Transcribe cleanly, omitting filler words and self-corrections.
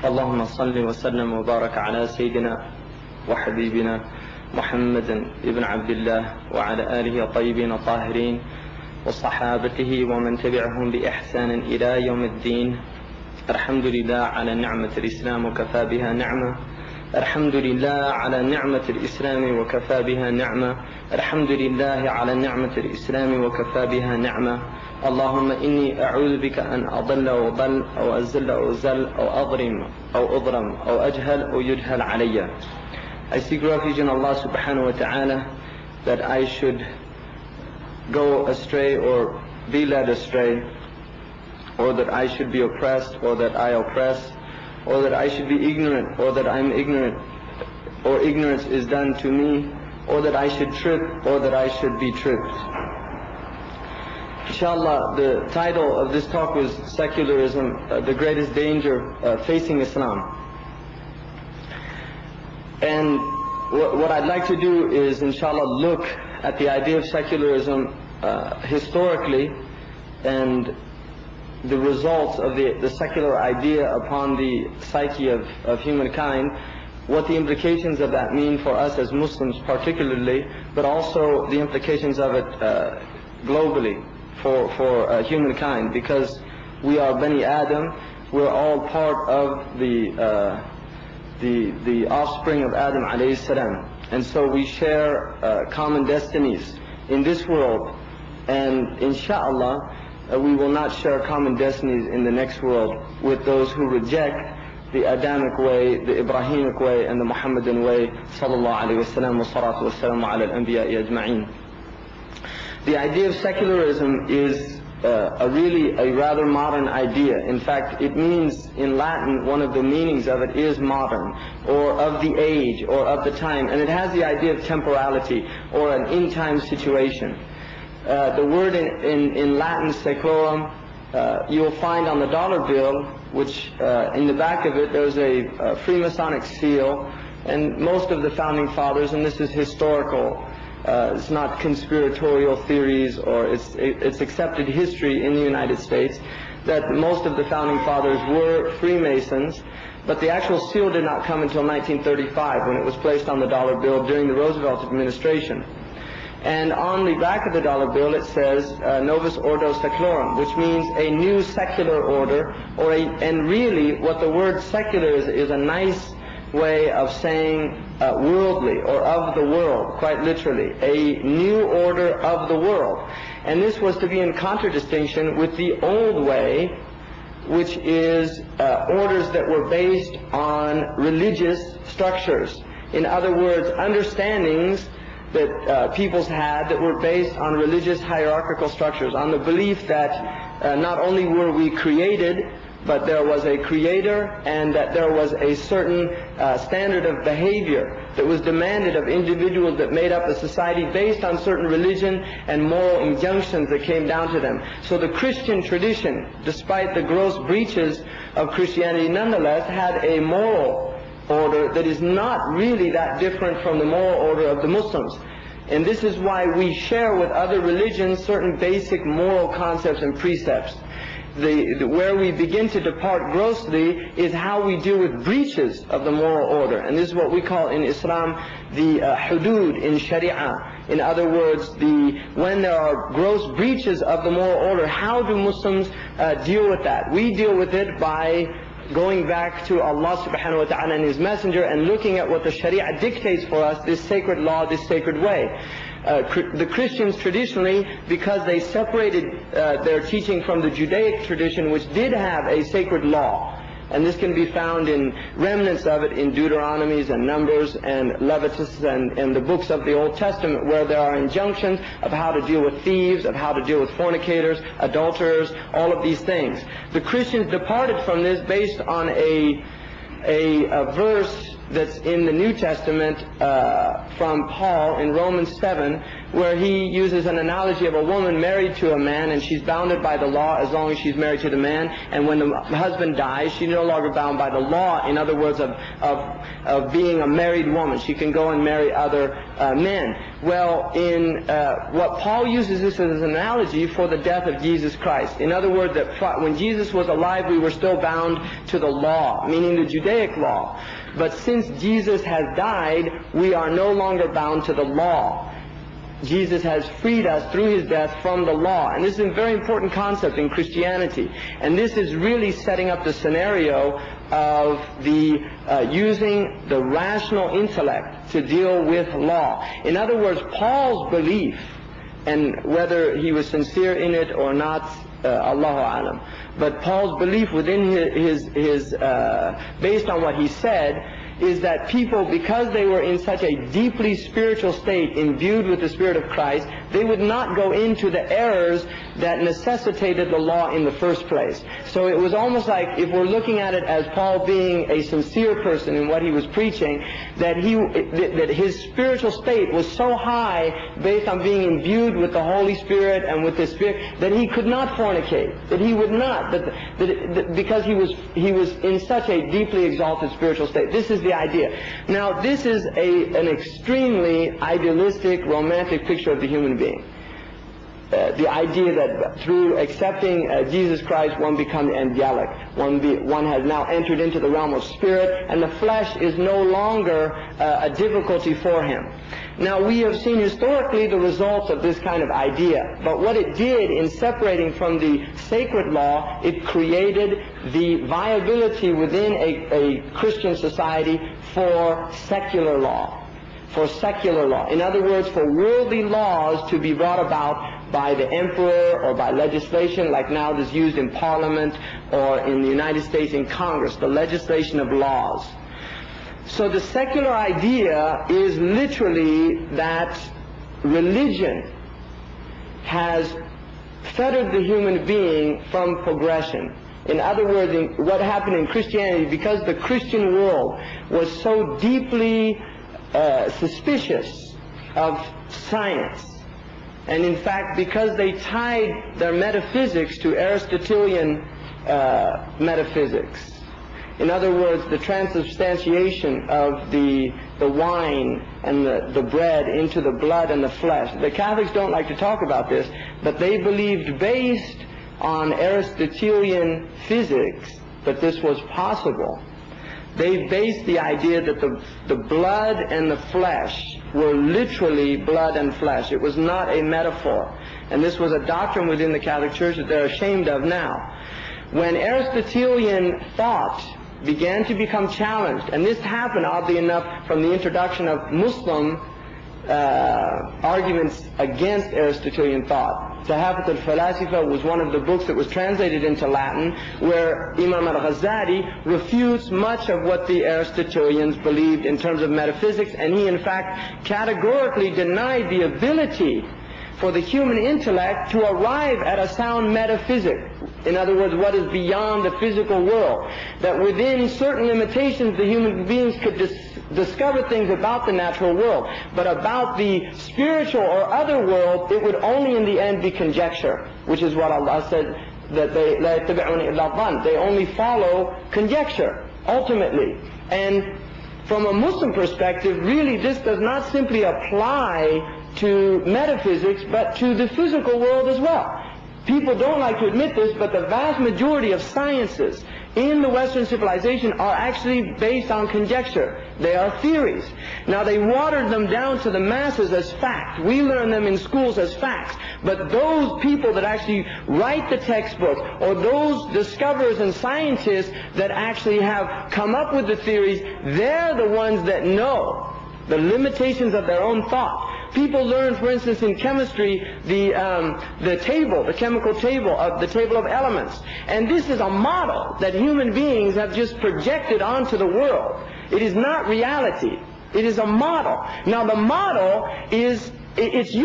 اللهم صل وسلم وبارك على سيدنا وحبيبنا محمد ابن عبد الله وعلى آله الطيبين الطاهرين وصحابته ومن تبعهم بإحسان إلى يوم الدين. الحمد لله على نعمة الإسلام وكفى بها نعمة. الحمد لله على نعمة الإسلام وكفى بها نعمة. الحمد لله على نعمة الإسلام وكفى بها نعمة. اللهم إني أعوذ بك أن أضل أو أضل أو أزل أو أزل أو أظلم أو أظلم أو أجهل أو يجهل علي. I seek refuge in Allah subhanahu wa ta'ala that I should go astray or be led astray, or that I should be oppressed, or that I oppress, or that I should be ignorant, or that I'm ignorant, or ignorance is done to me, or that I should trip, or that I should be tripped. Inshallah, the title of this talk was Secularism, the greatest danger facing Islam. And what I'd like to do is, inshallah, look at the idea of secularism historically, and the results of the secular idea upon the psyche of humankind, what the implications of that mean for us as Muslims particularly, but also the implications of it globally for humankind, because we are Bani Adam, we're all part of the offspring of Adam alayhi salam, and so we share common destinies in this world, and inshallah we will not share common destinies in the next world with those who reject the Adamic way, the Ibrahimic way, and the Muhammadan way. Sallallahu alayhi wa sallam wa salatu wa salamu ala al-anbiya'i ajma'in. The idea of secularism is really a rather modern idea. In fact, it means in Latin, one of the meanings of it is modern, or of the age, or of the time, and it has the idea of temporality, or an in-time situation. The word in Latin, seclorum, you'll find on the dollar bill, which in the back of it there's a Freemasonic seal, and most of the founding fathers, and this is historical, it's not conspiratorial theories, or it's accepted history in the United States, that most of the founding fathers were Freemasons, but the actual seal did not come until 1935, when it was placed on the dollar bill during the Roosevelt administration. And on the back of the dollar bill it says Novus Ordo Seclorum, which means a new secular order, and really what the word secular is a nice way of saying worldly, or of the world, quite literally, a new order of the world. And this was to be in contradistinction with the old way, which is orders that were based on religious structures. In other words, understandings that peoples had that were based on religious hierarchical structures, on the belief that not only were we created, but there was a creator, and that there was a certain standard of behavior that was demanded of individuals that made up a society based on certain religion and moral injunctions that came down to them. So the Christian tradition, despite the gross breaches of Christianity, nonetheless had a moral order that is not really that different from the moral order of the Muslims. And this is why we share with other religions certain basic moral concepts and precepts. Where we begin to depart grossly is how we deal with breaches of the moral order. And this is what we call in Islam the hudud in Sharia. In other words, when there are gross breaches of the moral order, how do Muslims deal with that? We deal with it by going back to Allah subhanahu wa ta'ala and His Messenger, and looking at what the Sharia dictates for us, this sacred law, this sacred way. The Christians traditionally, because they separated their teaching from the Judaic tradition, which did have a sacred law, and this can be found in remnants of it in Deuteronomies and Numbers and Leviticus and the books of the Old Testament, where there are injunctions of how to deal with thieves, of how to deal with fornicators, adulterers, all of these things. The Christians departed from this based on a verse that's in the New Testament from Paul in Romans 7, where he uses an analogy of a woman married to a man, and she's bounded by the law as long as she's married to the man, and when the husband dies, she's no longer bound by the law, in other words, of being a married woman. She can go and marry other men. Well, in what Paul uses this as an analogy for the death of Jesus Christ. In other words, that when Jesus was alive, we were still bound to the law, meaning the Judaic law. But since Jesus has died, we are no longer bound to the law. Jesus has freed us through his death from the law. And this is a very important concept in Christianity. And this is really setting up the scenario of the using the rational intellect to deal with law. In other words, Paul's belief, and whether he was sincere in it or not, Allahu Alam, but Paul's belief within his based on what he said, is that people, because they were in such a deeply spiritual state, imbued with the Spirit of Christ, they would not go into the errors that necessitated the law in the first place. So it was almost like, if we're looking at it as Paul being a sincere person in what he was preaching, that his spiritual state was so high, based on being imbued with the Holy Spirit and with the Spirit, that he could not fornicate, that he would not, because he was in such a deeply exalted spiritual state. This is the idea. Now, this is an extremely idealistic, romantic picture of the human being. The idea that through accepting Jesus Christ, one becomes angelic. One has now entered into the realm of spirit, and the flesh is no longer a difficulty for him. Now, we have seen historically the results of this kind of idea, but what it did in separating from the sacred law, it created the viability within a Christian society for secular law. For secular law. In other words, for worldly laws to be brought about by the emperor or by legislation, like now it is used in Parliament or in the United States in Congress, the legislation of laws. So the secular idea is literally that religion has fettered the human being from progression. In other words, what happened in Christianity, because the Christian world was so deeply suspicious of science, and in fact, because they tied their metaphysics to Aristotelian metaphysics. In other words, the transubstantiation of the wine and the bread into the blood and the flesh. The Catholics don't like to talk about this, but they believed, based on Aristotelian physics, that this was possible. They based the idea that the blood and the flesh were literally blood and flesh. It was not a metaphor. And this was a doctrine within the Catholic Church that they're ashamed of now. When Aristotelian thought began to become challenged, and this happened, oddly enough, from the introduction of Muslim arguments against Aristotelian thought. Tahafut al-Falasifa was one of the books that was translated into Latin, where Imam al-Ghazali refutes much of what the Aristotelians believed in terms of metaphysics, and he in fact categorically denied the ability for the human intellect to arrive at a sound metaphysic. In other words, what is beyond the physical world. That within certain limitations, the human beings could discover things about the natural world. But about the spiritual or other world, it would only in the end be conjecture, which is what Allah said, that they only follow conjecture, ultimately. And from a Muslim perspective, really this does not simply apply to metaphysics, but to the physical world as well. People don't like to admit this, but the vast majority of sciences in the Western civilization are actually based on conjecture. They are theories. Now, they watered them down to the masses as fact. We learn them in schools as facts. But those people that actually write the textbooks, or those discoverers and scientists that actually have come up with the theories, they're the ones that know the limitations of their own thought. People learn, for instance, in chemistry, the chemical table of elements. And this is a model that human beings have just projected onto the world. It is not reality. It is a model. Now, the model is, it's